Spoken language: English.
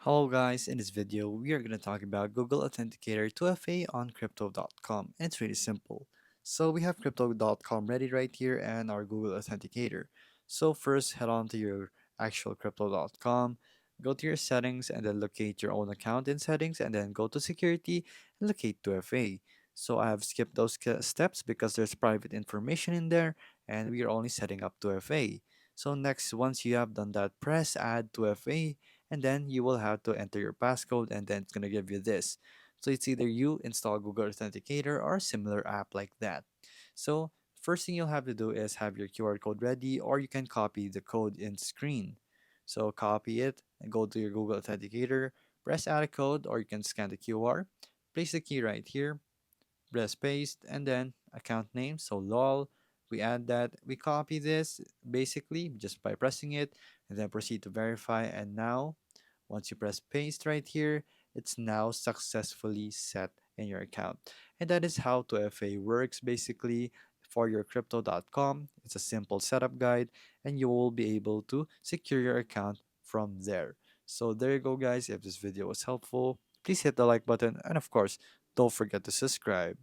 Hello guys, in this video we are going to talk about Google Authenticator 2FA on crypto.com. And it's really simple. So we have crypto.com ready right here and our Google Authenticator. So first head on to your actual crypto.com, go to your settings and then locate your own account in settings and then go to security and locate 2FA. So I have skipped those steps because there's private information in there and we are only setting up 2FA. So next, once you have done that, press add 2FA and then you will have to enter your passcode and then it's going to give you this. So it's either you install Google Authenticator or a similar app like that. So first thing you'll have to do is have your QR code ready, or you can copy the code in screen. So copy it and go to your Google Authenticator, press add a code, or you can scan the QR, place the key right here, press paste, and then account name, so lol. We add that, we copy this basically just by pressing it, and then proceed to verify. And now once you press paste right here, it's now successfully set in your account. And that is how 2FA works basically for your crypto.com. It's a simple setup guide and you will be able to secure your account from there. So there you go guys. If this video was helpful, please hit the like button and of course, don't forget to subscribe.